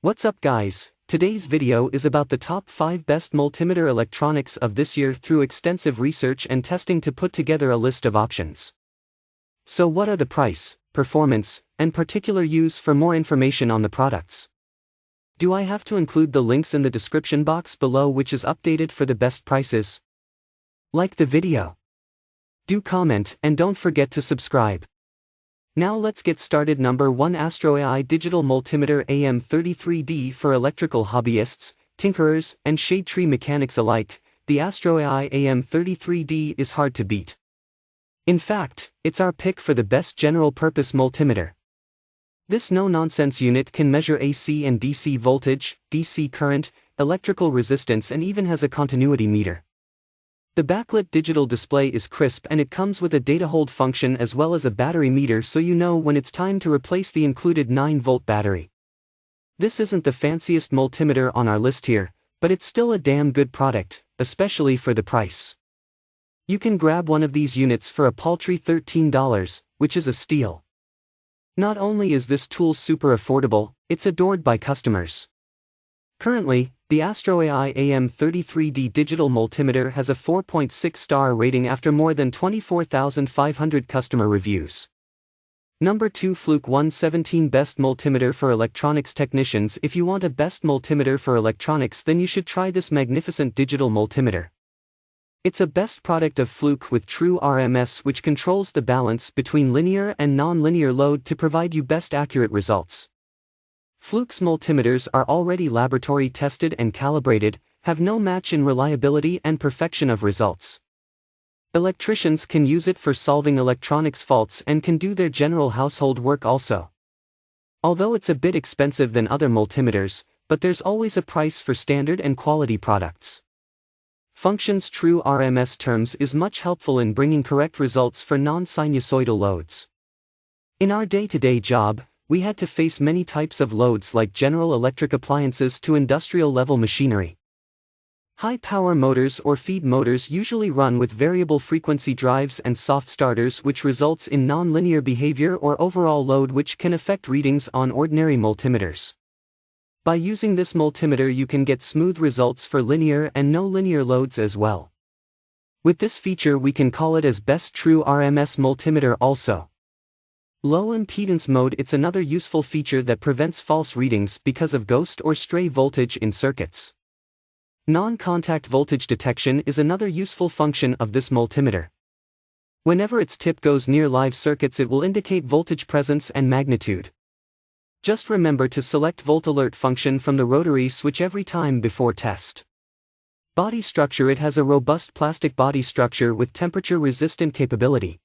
What's up guys, today's video is about the top 5 best multimeter electronics of this year through extensive research and testing to put together a list of options. So what are the price, performance, and particular use? For more information on the products, do I have to include the links in the description box below, which is updated for the best prices? Like the video, do comment, and don't forget to subscribe. Now let's get started. Number 1, AstroAI Digital Multimeter AM33D. For electrical hobbyists, tinkerers, and shade tree mechanics alike, the AstroAI AM33D is hard to beat. In fact, it's our pick for the best general-purpose multimeter. This no-nonsense unit can measure AC and DC voltage, DC current, electrical resistance, and even has a continuity meter. The backlit digital display is crisp, and it comes with a data hold function as well as a battery meter, so you know when it's time to replace the included 9-volt battery. This isn't the fanciest multimeter on our list here, but it's still a damn good product, especially for the price. You can grab one of these units for a paltry $13, which is a steal. Not only is this tool super affordable, it's adored by customers. Currently, the AstroAI AM33D digital multimeter has a 4.6-star rating after more than 24,500 customer reviews. Number 2, Fluke 117 Best Multimeter for Electronics Technicians. If you want a best multimeter for electronics, then you should try this magnificent digital multimeter. It's a best product of Fluke with true RMS, which controls the balance between linear and non-linear load to provide you best accurate results. Fluke's multimeters are already laboratory tested and calibrated, have no match in reliability and perfection of results. Electricians can use it for solving electronics faults and can do their general household work also. Although it's a bit expensive than other multimeters, but there's always a price for standard and quality products. Function's true RMS terms is much helpful in bringing correct results for non-sinusoidal loads. In our day-to-day job, we had to face many types of loads, like general electric appliances to industrial-level machinery. High-power motors or feed motors usually run with variable frequency drives and soft starters, which results in non-linear behavior or overall load, which can affect readings on ordinary multimeters. By using this multimeter, you can get smooth results for linear and no-linear loads as well. With this feature, we can call it as best true RMS multimeter also. Low impedance mode. It's another useful feature that prevents false readings because of ghost or stray voltage in circuits. Non-contact voltage detection is another useful function of this multimeter. Whenever its tip goes near live circuits, it will indicate voltage presence and magnitude. Just remember to select Volt Alert function from the rotary switch every time before test. Body structure. It has a robust plastic body structure with temperature-resistant capability.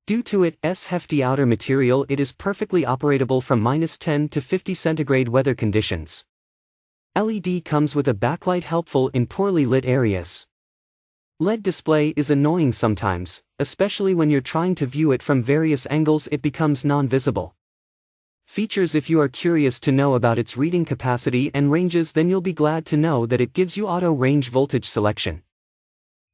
Due to its hefty outer material, it is perfectly operable from -10 to 50 centigrade weather conditions. LED comes with a backlight, helpful in poorly lit areas. LED display is annoying sometimes, especially when you're trying to view it from various angles. It becomes non-visible. Features. If you are curious to know about its reading capacity and ranges, then you'll be glad to know that it gives you auto range voltage selection.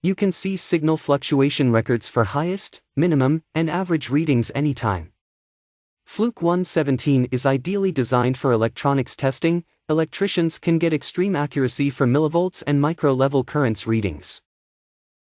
You can see signal fluctuation records for highest, minimum, and average readings anytime. Fluke 117 is ideally designed for electronics testing. Electricians can get extreme accuracy for millivolts and micro-level currents readings.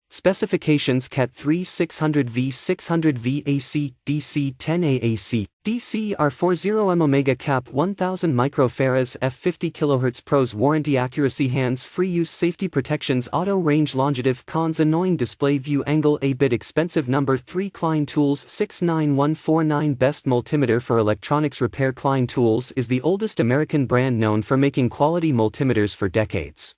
Specifications: Cat 3 600V 600V AC, DC 10A AC, DC R40M Omega Cap 1000 microfarads F 50 kHz. Pros: warranty, accuracy, hands-free use, safety protections, auto range, longevity. Cons: annoying display view angle, a bit expensive. Number 3, Klein Tools 69149 Best multimeter for electronics repair. Klein Tools is the oldest American brand known for making quality multimeters for decades.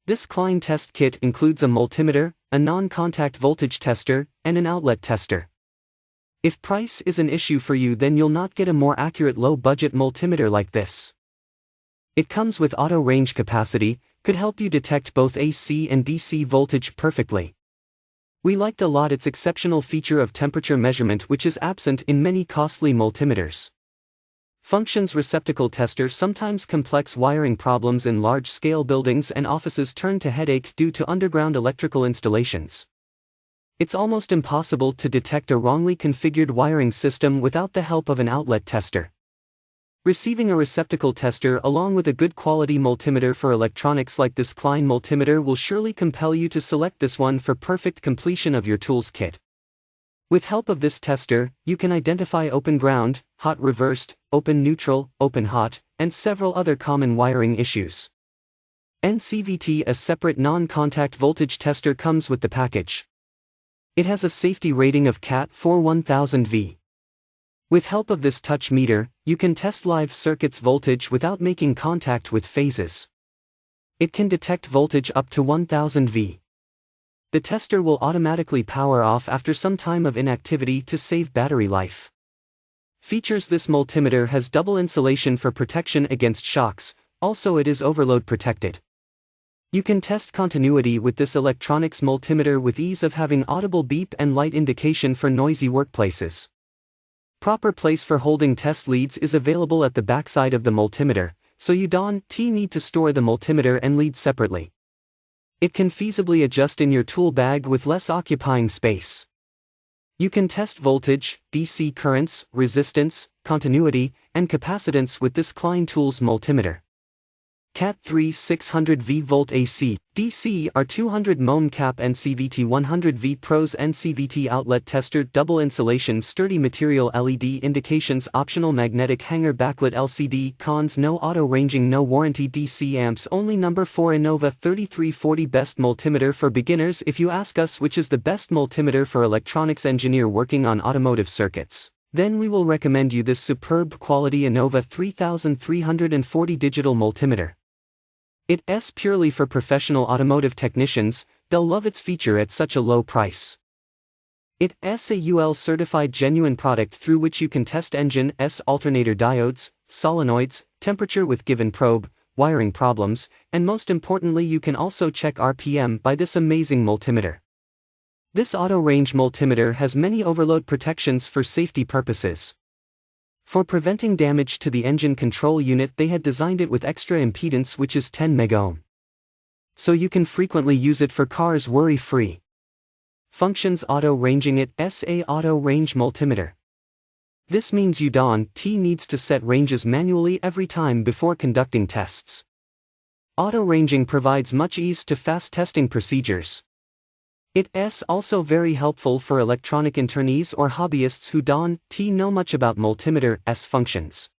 This Klein test kit includes a multimeter, a non-contact voltage tester, and an outlet tester. If price is an issue for you, then you'll not get a more accurate low-budget multimeter like this. It comes with auto range capacity, could help you detect both AC and DC voltage perfectly. We liked a lot its exceptional feature of temperature measurement, which is absent in many costly multimeters. Functions: receptacle tester. Sometimes complex wiring problems in large-scale buildings and offices turn to headache due to underground electrical installations. It's almost impossible to detect a wrongly configured wiring system without the help of an outlet tester. Receiving a receptacle tester along with a good quality multimeter for electronics like this Klein multimeter will surely compel you to select this one for perfect completion of your tools kit. With help of this tester, you can identify open ground, hot reversed, open neutral, open hot, and several other common wiring issues. NCVT, a separate non-contact voltage tester, comes with the package. It has a safety rating of Cat 4 1000V. With help of this touch meter, you can test live circuits voltage without making contact with phases. It can detect voltage up to 1000V. The tester will automatically power off after some time of inactivity to save battery life. Features: this multimeter has double insulation for protection against shocks, also it is overload protected. You can test continuity with this electronics multimeter with ease of having audible beep and light indication for noisy workplaces. Proper place for holding test leads is available at the backside of the multimeter, so you don't need to store the multimeter and lead separately. It can feasibly adjust in your tool bag with less occupying space. You can test voltage, DC currents, resistance, continuity, and capacitance with this Klein Tools multimeter. Cat 3 600V volt AC, DC are 200 mOhm cap NCVT 100V pros NCVT outlet tester, double insulation, sturdy material, LED indications, optional magnetic hanger, backlit LCD. Cons: no auto ranging, no warranty, DC amps only. Number 4, Innova 3340, best multimeter for beginners. If you ask us which is the best multimeter for electronics engineer working on automotive circuits, then we will recommend you this superb quality Innova 3340 digital multimeter. It's purely for professional automotive technicians, they'll love its feature at such a low price. It's a UL certified genuine product through which you can test engine, alternator diodes, solenoids, temperature with given probe, wiring problems, and most importantly you can also check RPM by this amazing multimeter. This auto range multimeter has many overload protections for safety purposes. For preventing damage to the engine control unit, they had designed it with extra impedance, which is 10 megohm. So you can frequently use it for cars worry-free. Functions: auto ranging. It's a auto range multimeter. This means you don't need to set ranges manually every time before conducting tests. Auto ranging provides much ease to fast testing procedures. It's also very helpful for electronic internees or hobbyists who don't know much about multimeter's functions.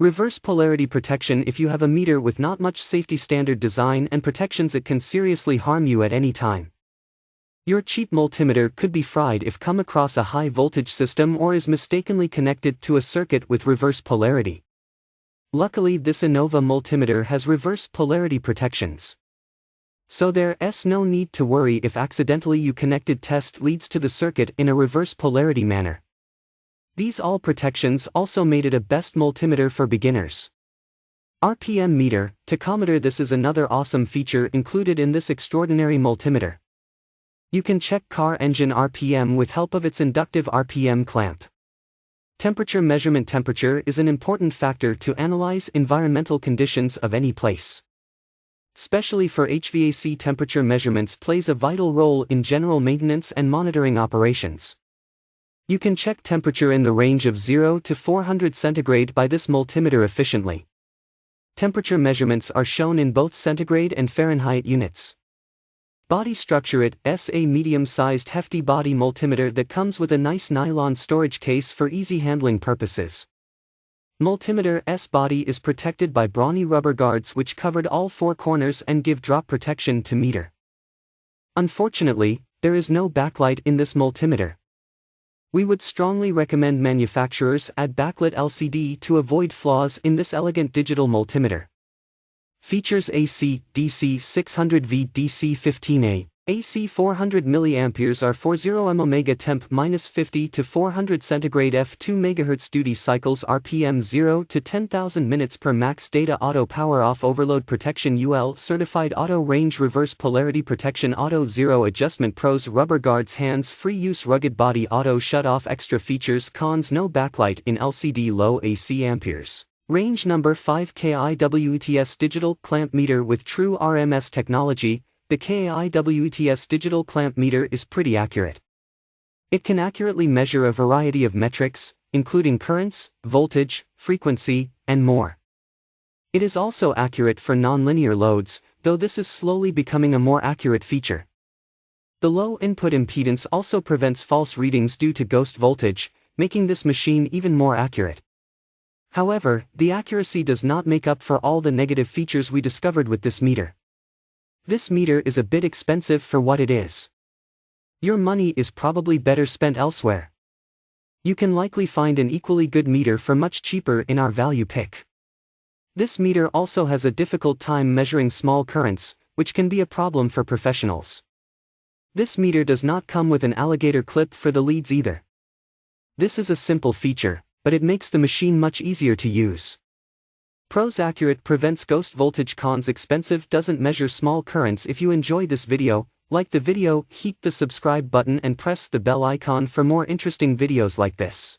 Reverse polarity protection: if you have a meter with not much safety standard design and protections, it can seriously harm you at any time. Your cheap multimeter could be fried if come across a high voltage system or is mistakenly connected to a circuit with reverse polarity. Luckily, this Innova multimeter has reverse polarity protections. So there's no need to worry if accidentally you connected test leads to the circuit in a reverse polarity manner. These all protections also made it a best multimeter for beginners. RPM meter, tachometer: this is another awesome feature included in this extraordinary multimeter. You can check car engine RPM with help of its inductive RPM clamp. Temperature measurement: temperature is an important factor to analyze environmental conditions of any place. Especially for HVAC, temperature measurements plays a vital role in general maintenance and monitoring operations. You can check temperature in the range of 0 to 400 centigrade by this multimeter efficiently. Temperature measurements are shown in both centigrade and Fahrenheit units. Body structure: it's a medium-sized hefty body multimeter that comes with a nice nylon storage case for easy handling purposes. Multimeter's body is protected by brawny rubber guards which covered all four corners and give drop protection to meter. Unfortunately, there is no backlight in this multimeter. We would strongly recommend manufacturers add backlit LCD to avoid flaws in this elegant digital multimeter. Features: AC, DC 600V, DC 15A, AC 400 mA are 40 omega, temp -50 to 400 centigrade, f2 MHz, duty cycles RPM 0 to 10,000 minutes per max, data auto power off, overload protection, UL certified, auto range, reverse polarity protection, auto zero adjustment, pros: rubber guards, hands free use, rugged body, auto shut off. Extra features: cons: no backlight in LCD, low AC amperes. Range. Number 5, KAIWEETS digital clamp meter with true RMS technology. The KAIWEETS digital clamp meter is pretty accurate. It can accurately measure a variety of metrics, including currents, voltage, frequency, and more. It is also accurate for nonlinear loads, though this is slowly becoming a more accurate feature. The low input impedance also prevents false readings due to ghost voltage, making this machine even more accurate. However, the accuracy does not make up for all the negative features we discovered with this meter. This meter is a bit expensive for what it is. Your money is probably better spent elsewhere. You can likely find an equally good meter for much cheaper in our value pick. This meter also has a difficult time measuring small currents, which can be a problem for professionals. This meter does not come with an alligator clip for the leads either. This is a simple feature, but it makes the machine much easier to use. Pros: accurate, prevents ghost voltage. Cons: expensive, doesn't measure small currents. If you enjoy this video, like the video, hit the subscribe button and press the bell icon for more interesting videos like this.